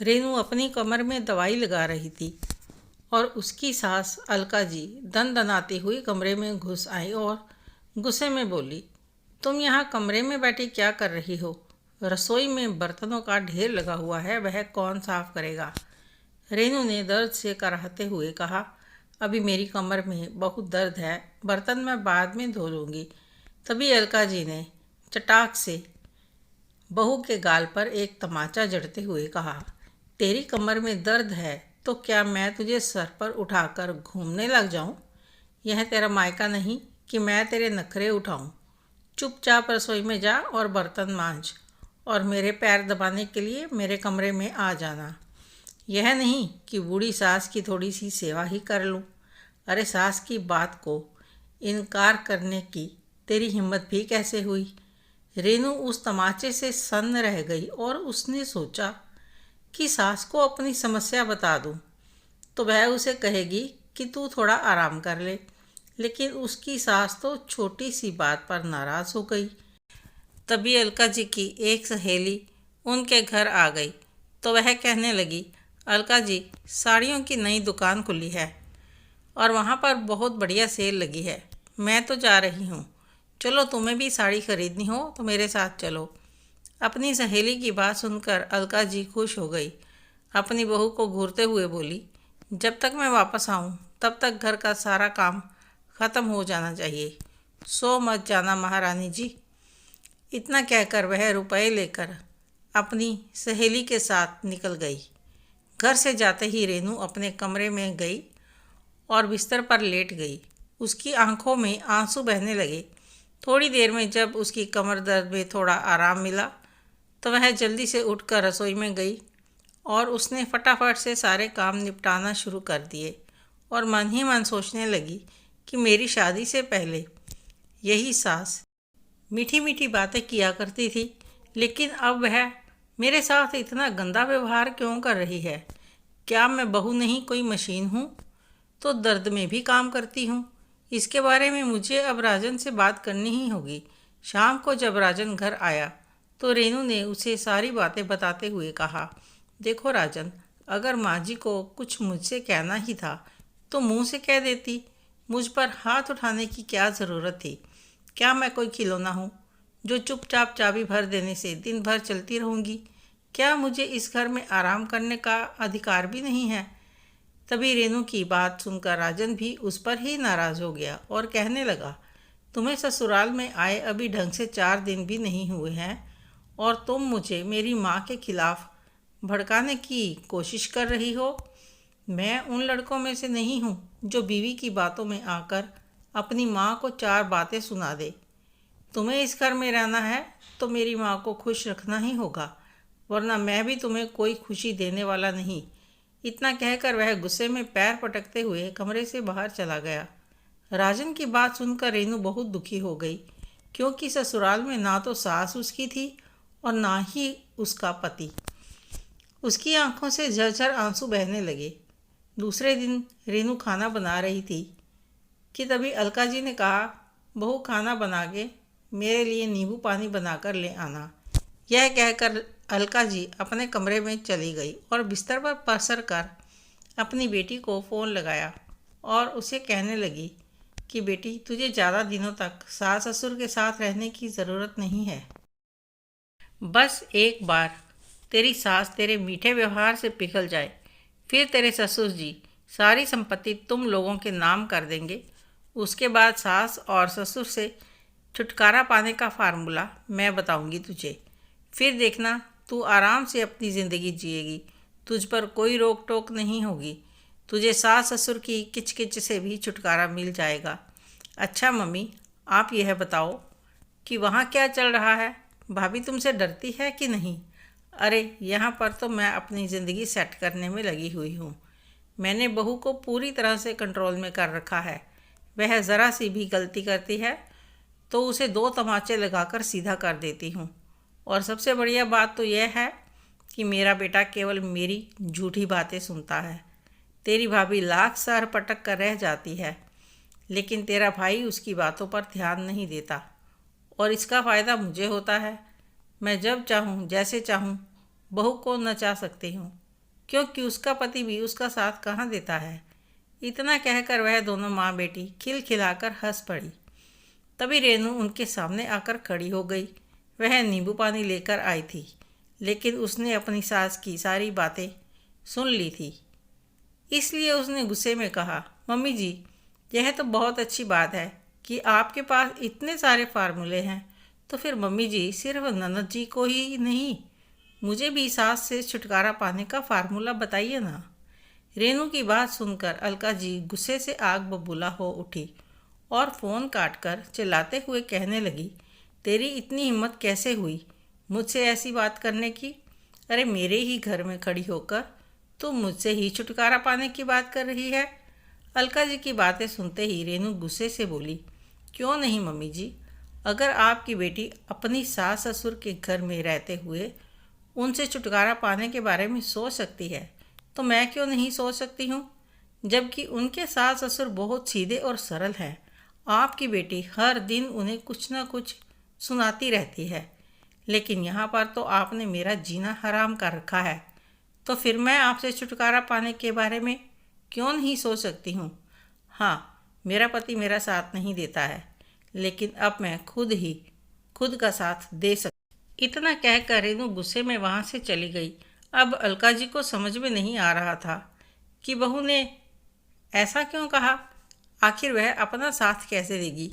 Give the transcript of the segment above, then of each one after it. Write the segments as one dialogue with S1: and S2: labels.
S1: रेनू अपनी कमर में दवाई लगा रही थी और उसकी सास अलका जी दनाते हुए कमरे में घुस आई और गुस्से में बोली, तुम यहाँ कमरे में बैठी क्या कर रही हो? रसोई में बर्तनों का ढेर लगा हुआ है, वह कौन साफ करेगा? रेनू ने दर्द से कराहते हुए कहा, अभी मेरी कमर में बहुत दर्द है, बर्तन मैं बाद में धो लूँगी। तभी अलका जी ने चटाक से बहू के गाल पर एक तमाचा जड़ते हुए कहा, तेरी कमर में दर्द है तो क्या मैं तुझे सर पर उठाकर घूमने लग जाऊं? यह तेरा मायका नहीं कि मैं तेरे नखरे उठाऊं। चुपचाप रसोई में जा और बर्तन मांज और मेरे पैर दबाने के लिए मेरे कमरे में आ जाना। यह नहीं कि बूढ़ी सास की थोड़ी सी सेवा ही कर लूं। अरे सास की बात को इनकार करने की तेरी हिम्मत भी कैसे हुई? रेनू उस तमाचे से सन्न रह गई और उसने सोचा कि सास को अपनी समस्या बता दूं तो वह उसे कहेगी कि तू थोड़ा आराम कर ले, लेकिन उसकी सास तो छोटी सी बात पर नाराज़ हो गई। तभी अलका जी की एक सहेली उनके घर आ गई तो वह कहने लगी, अलका जी, साड़ियों की नई दुकान खुली है और वहाँ पर बहुत बढ़िया सेल लगी है। मैं तो जा रही हूँ, चलो तुम्हें भी साड़ी खरीदनी हो तो मेरे साथ चलो। अपनी सहेली की बात सुनकर अलका जी खुश हो गई। अपनी बहू को घूरते हुए बोली, जब तक मैं वापस आऊँ तब तक घर का सारा काम ख़त्म हो जाना चाहिए। सो मत जाना महारानी जी। इतना कहकर वह रुपए लेकर अपनी सहेली के साथ निकल गई। घर से जाते ही रेनू अपने कमरे में गई और बिस्तर पर लेट गई। उसकी आंखों में आंसू बहने लगे। थोड़ी देर में जब उसकी कमर दर्द में थोड़ा आराम मिला तो वह जल्दी से उठकर रसोई में गई और उसने फटाफट से सारे काम निपटाना शुरू कर दिए और मन ही मन सोचने लगी कि मेरी शादी से पहले यही सास मीठी मीठी बातें किया करती थी, लेकिन अब वह मेरे साथ इतना गंदा व्यवहार क्यों कर रही है? क्या मैं बहू नहीं कोई मशीन हूँ? तो दर्द में भी काम करती हूँ। इसके बारे में मुझे अब राजन से बात करनी ही होगी। शाम को जब राजन घर आया तो रेनू ने उसे सारी बातें बताते हुए कहा, देखो राजन, अगर माँ जी को कुछ मुझसे कहना ही था तो मुंह से कह देती। मुझ पर हाथ उठाने की क्या ज़रूरत थी? क्या मैं कोई खिलौना हूँ जो चुपचाप चाबी भर देने से दिन भर चलती रहूँगी? क्या मुझे इस घर में आराम करने का अधिकार भी नहीं है? तभी रेनू की बात सुनकर राजन भी उस पर ही नाराज़ हो गया और कहने लगा, तुम्हें ससुराल में आए अभी ढंग से 4 दिन भी नहीं हुए हैं और तुम मुझे मेरी माँ के खिलाफ भड़काने की कोशिश कर रही हो। मैं उन लड़कों में से नहीं हूँ जो बीवी की बातों में आकर अपनी माँ को 4 बातें सुना दे। तुम्हें इस घर में रहना है तो मेरी माँ को खुश रखना ही होगा, वरना मैं भी तुम्हें कोई खुशी देने वाला नहीं। इतना कहकर वह गुस्से में पैर पटकते हुए कमरे से बाहर चला गया। राजन की बात सुनकर रेनू बहुत दुखी हो गई, क्योंकि ससुराल में ना तो सास उसकी थी और ना ही उसका पति। उसकी आंखों से झरझर आंसू बहने लगे। दूसरे दिन रेनू खाना बना रही थी कि तभी अलका जी ने कहा, बहू खाना बना के मेरे लिए नींबू पानी बनाकर ले आना। यह कहकर अलका जी अपने कमरे में चली गई और बिस्तर पर पसर कर अपनी बेटी को फ़ोन लगाया और उसे कहने लगी कि बेटी, तुझे ज़्यादा दिनों तक सास ससुर के साथ रहने की ज़रूरत नहीं है। बस एक बार तेरी सास तेरे मीठे व्यवहार से पिघल जाए, फिर तेरे ससुर जी सारी संपत्ति तुम लोगों के नाम कर देंगे। उसके बाद सास और ससुर से छुटकारा पाने का फार्मूला मैं बताऊंगी तुझे। फिर देखना, तू आराम से अपनी ज़िंदगी जिएगी। तुझ पर कोई रोक टोक नहीं होगी। तुझे सास ससुर की किचकिच से भी छुटकारा मिल जाएगा। अच्छा मम्मी, आप यह बताओ कि वहाँ क्या चल रहा है? भाभी तुमसे डरती है कि नहीं? अरे यहाँ पर तो मैं अपनी ज़िंदगी सेट करने में लगी हुई हूँ। मैंने बहू को पूरी तरह से कंट्रोल में कर रखा है। वह ज़रा सी भी गलती करती है तो उसे 2 तमाचे लगाकर सीधा कर देती हूँ। और सबसे बढ़िया बात तो यह है कि मेरा बेटा केवल मेरी झूठी बातें सुनता है। तेरी भाभी लाख सर पटक कर रह जाती है, लेकिन तेरा भाई उसकी बातों पर ध्यान नहीं देता और इसका फ़ायदा मुझे होता है। मैं जब चाहूँ जैसे चाहूँ बहू को नचा सकती हूँ। क्योंकि उसका पति भी उसका साथ कहाँ देता है। इतना कहकर वह दोनों माँ बेटी खिलखिलाकर हंस पड़ी। तभी रेनू उनके सामने आकर खड़ी हो गई। वह नींबू पानी लेकर आई थी, लेकिन उसने अपनी सास की सारी बातें सुन ली थी। इसलिए उसने गुस्से में कहा, मम्मी जी, यह तो बहुत अच्छी बात है कि आपके पास इतने सारे फार्मूले हैं, तो फिर मम्मी जी सिर्फ ननद जी को ही नहीं, मुझे भी सास से छुटकारा पाने का फार्मूला बताइए ना। रेनू की बात सुनकर अलका जी गुस्से से आग बबूला हो उठी और फ़ोन काटकर चिल्लाते हुए कहने लगी, तेरी इतनी हिम्मत कैसे हुई मुझसे ऐसी बात करने की? अरे मेरे ही घर में खड़ी होकर तुम मुझसे ही छुटकारा पाने की बात कर रही है। अलका जी की बातें सुनते ही रेनू गुस्से से बोली, क्यों नहीं मम्मी जी, अगर आपकी बेटी अपनी सास ससुर के घर में रहते हुए उनसे छुटकारा पाने के बारे में सोच सकती है, तो मैं क्यों नहीं सोच सकती हूँ? जबकि उनके सास ससुर बहुत सीधे और सरल हैं। आपकी बेटी हर दिन उन्हें कुछ ना कुछ सुनाती रहती है, लेकिन यहाँ पर तो आपने मेरा जीना हराम कर रखा है। तो फिर मैं आपसे छुटकारा पाने के बारे में क्यों नहीं सोच सकती हूँ? हाँ, मेरा पति मेरा साथ नहीं देता है, लेकिन अब मैं खुद का साथ दे सकती। इतना कहकर रेनू गुस्से में वहाँ से चली गई। अब अलका जी को समझ में नहीं आ रहा था कि बहू ने ऐसा क्यों कहा। आखिर वह अपना साथ कैसे देगी,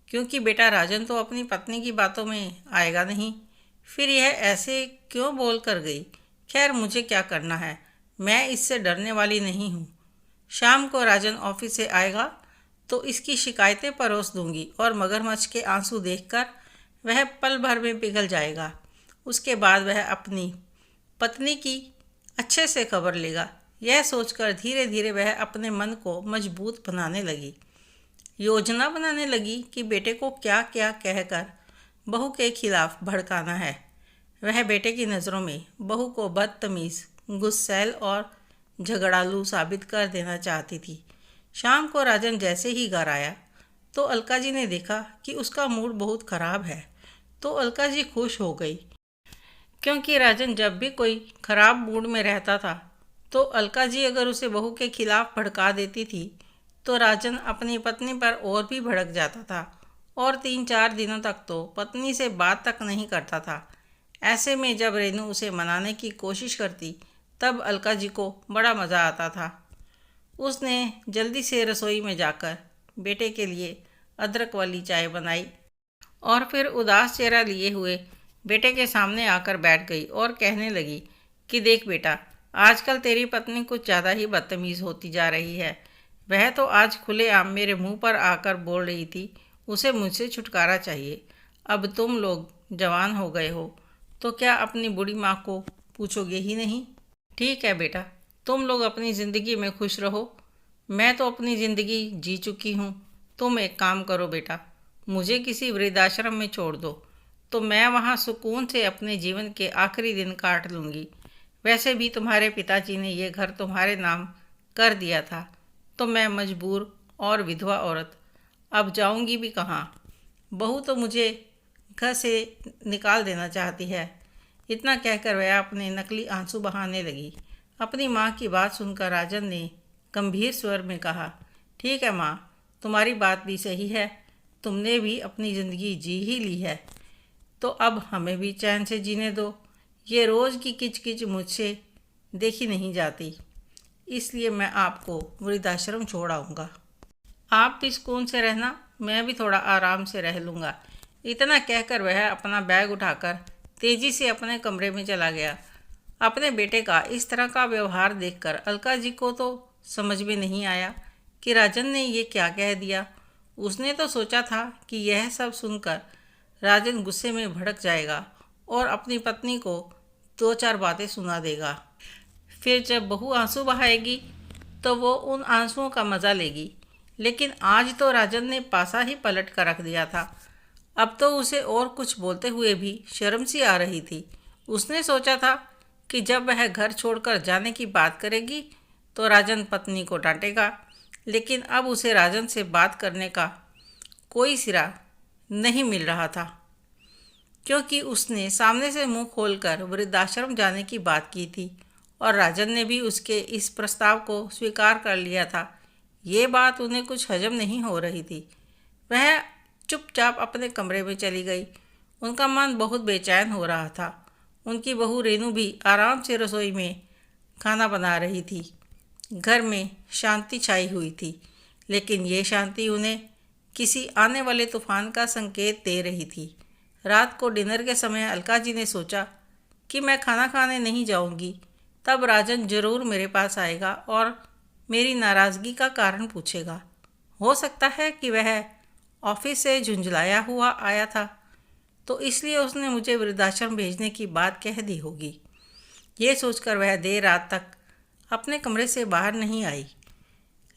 S1: क्योंकि बेटा राजन तो अपनी पत्नी की बातों में आएगा नहीं। फिर यह ऐसे क्यों बोल कर गई? खैर, मुझे क्या करना है, मैं इससे डरने वाली नहीं हूँ। शाम को राजन ऑफिस से आएगा तो इसकी शिकायतें परोस दूंगी और मगरमच्छ के आंसू देखकर वह पल भर में पिघल जाएगा। उसके बाद वह अपनी पत्नी की अच्छे से खबर लेगा। यह सोचकर धीरे धीरे वह अपने मन को मजबूत बनाने लगी, योजना बनाने लगी कि बेटे को क्या क्या कहकर बहू के खिलाफ भड़काना है। वह बेटे की नज़रों में बहू को बदतमीज़, गुस्सैल और झगड़ालू साबित कर देना चाहती थी। शाम को राजन जैसे ही घर आया तो अलका जी ने देखा कि उसका मूड बहुत ख़राब है। तो अलका जी खुश हो गई, क्योंकि राजन जब भी कोई ख़राब मूड में रहता था तो अलका जी अगर उसे बहू के खिलाफ भड़का देती थी तो राजन अपनी पत्नी पर और भी भड़क जाता था और 3-4 दिनों तक तो पत्नी से बात तक नहीं करता था। ऐसे में जब रेनू उसे मनाने की कोशिश करती तब अलका जी को बड़ा मज़ा आता था। उसने जल्दी से रसोई में जाकर बेटे के लिए अदरक वाली चाय बनाई और फिर उदास चेहरा लिए हुए बेटे के सामने आकर बैठ गई और कहने लगी कि देख बेटा, आजकल तेरी पत्नी कुछ ज़्यादा ही बदतमीज़ होती जा रही है। वह तो आज खुलेआम मेरे मुंह पर आकर बोल रही थी उसे मुझसे छुटकारा चाहिए। अब तुम लोग जवान हो गए हो तो क्या अपनी बूढ़ी माँ को पूछोगे ही नहीं? ठीक है बेटा, तुम लोग अपनी ज़िंदगी में खुश रहो, मैं तो अपनी ज़िंदगी जी चुकी हूँ। तुम एक काम करो बेटा, मुझे किसी वृद्धाश्रम में छोड़ दो तो मैं वहाँ सुकून से अपने जीवन के आखिरी दिन काट लूँगी। वैसे भी तुम्हारे पिताजी ने ये घर तुम्हारे नाम कर दिया था, तो मैं मजबूर और विधवा औरत अब जाऊँगी भी कहाँ। बहू तो मुझे घर से निकाल देना चाहती है। इतना कहकर वह अपने नकली आंसू बहाने लगी। अपनी माँ की बात सुनकर राजन ने गंभीर स्वर में कहा, ठीक है माँ, तुम्हारी बात भी सही है, तुमने भी अपनी ज़िंदगी जी ही ली है, तो अब हमें भी चैन से जीने दो। ये रोज़ की किचकिच मुझसे देखी नहीं जाती, इसलिए मैं आपको वृद्धाश्रम छोड़ आऊँगा। आप भी सुकून से रहना, मैं भी थोड़ा आराम से रह लूँगा। इतना कहकर वह अपना बैग उठाकर तेज़ी से अपने कमरे में चला गया। अपने बेटे का इस तरह का व्यवहार देखकर अलका जी को तो समझ में नहीं आया कि राजन ने ये क्या कह दिया। उसने तो सोचा था कि यह सब सुनकर राजन गुस्से में भड़क जाएगा और अपनी पत्नी को 2-4 बातें सुना देगा। फिर जब बहू आंसू बहाएगी तो वो उन आंसुओं का मज़ा लेगी। लेकिन आज तो राजन ने पासा ही पलट कर रख दिया था। अब तो उसे और कुछ बोलते हुए भी शर्म सी आ रही थी। उसने सोचा था कि जब वह घर छोड़कर जाने की बात करेगी तो राजन पत्नी को डांटेगा, लेकिन अब उसे राजन से बात करने का कोई सिरा नहीं मिल रहा था, क्योंकि उसने सामने से मुंह खोलकर वृद्धाश्रम जाने की बात की थी और राजन ने भी उसके इस प्रस्ताव को स्वीकार कर लिया था। ये बात उन्हें कुछ हजम नहीं हो रही थी। वह चुपचाप अपने कमरे में चली गई। उनका मन बहुत बेचैन हो रहा था। उनकी बहू रेनू भी आराम से रसोई में खाना बना रही थी। घर में शांति छाई हुई थी, लेकिन ये शांति उन्हें किसी आने वाले तूफान का संकेत दे रही थी। रात को डिनर के समय अलका जी ने सोचा कि मैं खाना खाने नहीं जाऊंगी, तब राजन जरूर मेरे पास आएगा और मेरी नाराज़गी का कारण पूछेगा। हो सकता है कि वह ऑफिस से झुंझलाया हुआ आया था, तो इसलिए उसने मुझे वृद्धाश्रम भेजने की बात कह दी होगी। ये सोचकर वह देर रात तक अपने कमरे से बाहर नहीं आई।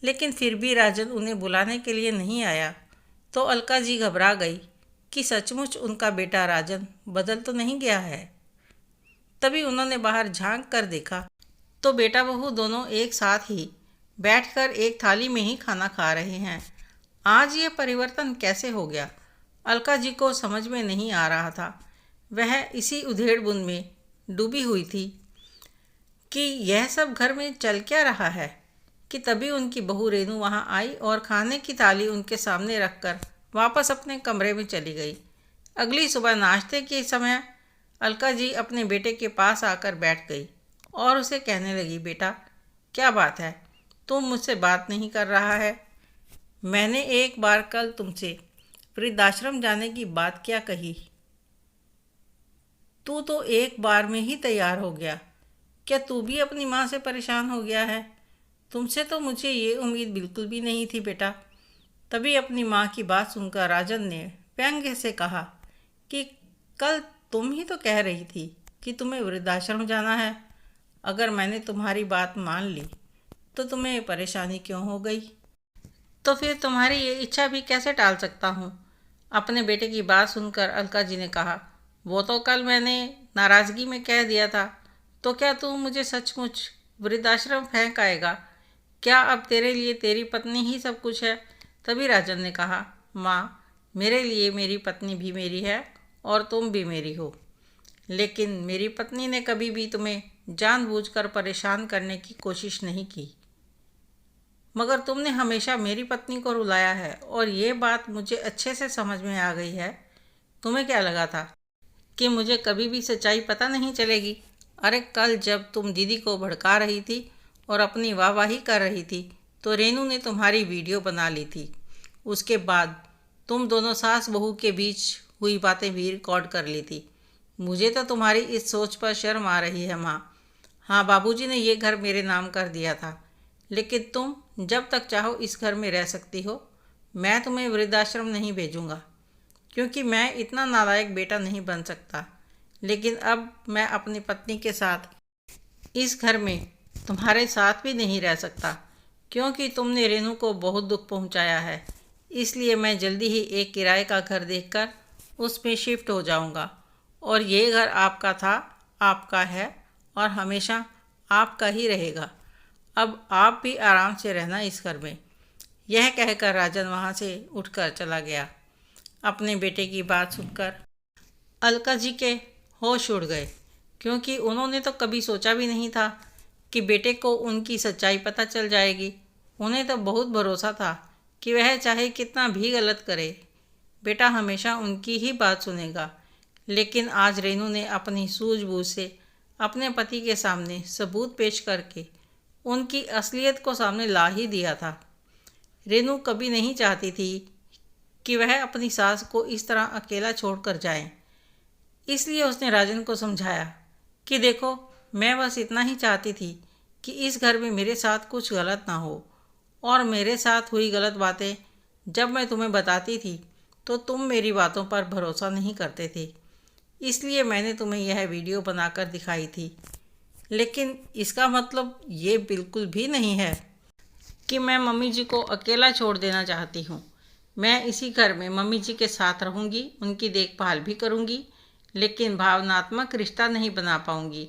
S1: लेकिन फिर भी राजन उन्हें बुलाने के लिए नहीं आया, तो अलका जी घबरा गई कि सचमुच उनका बेटा राजन बदल तो नहीं गया है। तभी उन्होंने बाहर झांक कर देखा तो बेटा बहू दोनों एक साथ ही बैठकर एक थाली में ही खाना खा रहे हैं। आज ये परिवर्तन कैसे हो गया, अलका जी को समझ में नहीं आ रहा था। वह इसी उधेड़-बुन में डूबी हुई थी कि यह सब घर में चल क्या रहा है, कि तभी उनकी बहू रेनू वहां आई और खाने की थाली उनके सामने रखकर वापस अपने कमरे में चली गई। अगली सुबह नाश्ते के समय अलका जी अपने बेटे के पास आकर बैठ गई और उसे कहने लगी, बेटा क्या बात है, तुम मुझसे बात नहीं कर रहा है? मैंने एक बार कल तुमसे वृद्धाश्रम जाने की बात क्या कही? तू तो एक बार में ही तैयार हो गया। क्या तू भी अपनी माँ से परेशान हो गया है? तुमसे तो मुझे ये उम्मीद बिल्कुल भी नहीं थी बेटा। तभी अपनी माँ की बात सुनकर राजन ने व्यंग्य से कहा कि कल तुम ही तो कह रही थी कि तुम्हें वृद्धाश्रम जाना है। अगर मैंने तुम्हारी बात मान ली तो तुम्हें परेशानी क्यों हो गई? तो फिर तुम्हारी ये इच्छा भी कैसे टाल सकता हूँ? अपने बेटे की बात सुनकर अलका जी ने कहा, वो तो कल मैंने नाराज़गी में कह दिया था, तो क्या तू मुझे सचमुच वृद्धाश्रम फेंक आएगा? क्या अब तेरे लिए तेरी पत्नी ही सब कुछ है? तभी राजन ने कहा, माँ, मेरे लिए मेरी पत्नी भी मेरी है और तुम भी मेरी हो। लेकिन मेरी पत्नी ने कभी भी तुम्हें जानबूझकर परेशान करने की कोशिश नहीं की, मगर तुमने हमेशा मेरी पत्नी को रुलाया है और ये बात मुझे अच्छे से समझ में आ गई है। तुम्हें क्या लगा था कि मुझे कभी भी सच्चाई पता नहीं चलेगी? अरे कल जब तुम दीदी को भड़का रही थी और अपनी वाहवाही कर रही थी, तो रेनू ने तुम्हारी वीडियो बना ली थी। उसके बाद तुम दोनों सास बहू के बीच हुई बातें भी रिकॉर्ड कर ली थी। मुझे तो तुम्हारी इस सोच पर शर्म आ रही है माँ। हाँ, बाबूजी ने ये घर मेरे नाम कर दिया था, लेकिन तुम जब तक चाहो इस घर में रह सकती हो। मैं तुम्हें वृद्धाश्रम नहीं भेजूंगा, क्योंकि मैं इतना नालायक बेटा नहीं बन सकता। लेकिन अब मैं अपनी पत्नी के साथ इस घर में तुम्हारे साथ भी नहीं रह सकता, क्योंकि तुमने रेनू को बहुत दुख पहुंचाया है। इसलिए मैं जल्दी ही एक किराए का घर देखकर उसमें शिफ्ट हो जाऊंगा और ये घर आपका था, आपका है और हमेशा आपका ही रहेगा। अब आप भी आराम से रहना इस घर में। यह कहकर राजन वहाँ से उठकर चला गया। अपने बेटे की बात सुनकर अलका जी के होश उड़ गए, क्योंकि उन्होंने तो कभी सोचा भी नहीं था कि बेटे को उनकी सच्चाई पता चल जाएगी। उन्हें तो बहुत भरोसा था कि वह चाहे कितना भी गलत करे, बेटा हमेशा उनकी ही बात सुनेगा। लेकिन आज रेनू ने अपनी सूझबूझ से अपने पति के सामने सबूत पेश करके उनकी असलियत को सामने ला ही दिया था। रेनू कभी नहीं चाहती थी कि वह अपनी सास को इस तरह अकेला छोड़कर जाए। इसलिए उसने राजन को समझाया कि देखो, मैं बस इतना ही चाहती थी कि इस घर में मेरे साथ कुछ गलत ना हो, और मेरे साथ हुई गलत बातें जब मैं तुम्हें बताती थी तो तुम मेरी बातों पर भरोसा नहीं करते थे। इसलिए मैंने तुम्हें यह वीडियो बनाकर दिखाई थी। लेकिन इसका मतलब ये बिल्कुल भी नहीं है कि मैं मम्मी जी को अकेला छोड़ देना चाहती हूँ। मैं इसी घर में मम्मी जी के साथ रहूँगी, उनकी देखभाल भी करूँगी, लेकिन भावनात्मक रिश्ता नहीं बना पाऊँगी।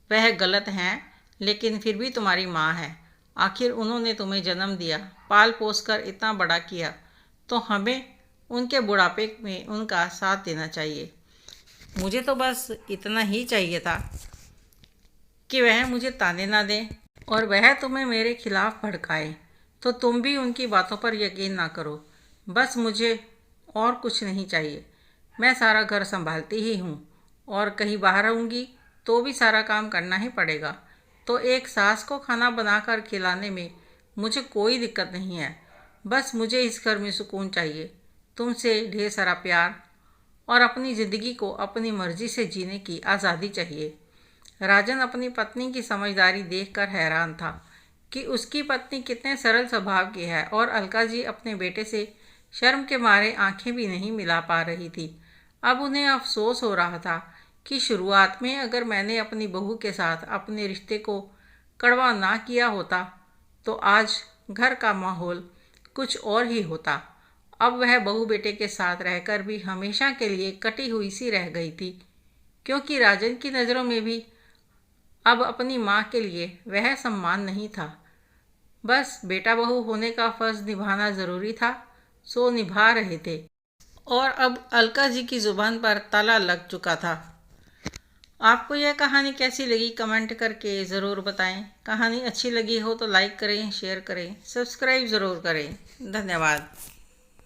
S1: वह गलत हैं, लेकिन फिर भी तुम्हारी माँ है। आखिर उन्होंने तुम्हें जन्म दिया, पाल पोस कर इतना बड़ा किया, तो हमें उनके बुढ़ापे में उनका साथ देना चाहिए। मुझे तो बस इतना ही चाहिए था कि वह मुझे ताने ना दें और वह तुम्हें मेरे खिलाफ भड़काए, तो तुम भी उनकी बातों पर यकीन ना करो। बस मुझे और कुछ नहीं चाहिए। मैं सारा घर संभालती ही हूँ और कहीं बाहर रहूँगी तो भी सारा काम करना ही पड़ेगा। तो एक सास को खाना बनाकर खिलाने में मुझे कोई दिक्कत नहीं है। बस मुझे इस घर में सुकून चाहिए, तुमसे ढेर सारा प्यार और अपनी ज़िंदगी को अपनी मर्जी से जीने की आज़ादी चाहिए। राजन अपनी पत्नी की समझदारी देखकर हैरान था कि उसकी पत्नी कितने सरल स्वभाव की है और अलका जी अपने बेटे से शर्म के मारे आंखें भी नहीं मिला पा रही थी। अब उन्हें अफसोस हो रहा था कि शुरुआत में अगर मैंने अपनी बहू के साथ अपने रिश्ते को कड़वा ना किया होता तो आज घर का माहौल कुछ और ही होता। अब वह बहू बेटे के साथ रहकर भी हमेशा के लिए कटी हुई सी रह गई थी, क्योंकि राजन की नज़रों में भी अब अपनी माँ के लिए वह सम्मान नहीं था। बस बेटा बहू होने का फर्ज निभाना ज़रूरी था, सो निभा रहे थे और अब अलका जी की ज़ुबान पर ताला लग चुका था। आपको यह कहानी कैसी लगी कमेंट करके ज़रूर बताएं। कहानी अच्छी लगी हो तो लाइक करें, शेयर करें, सब्सक्राइब ज़रूर करें। धन्यवाद।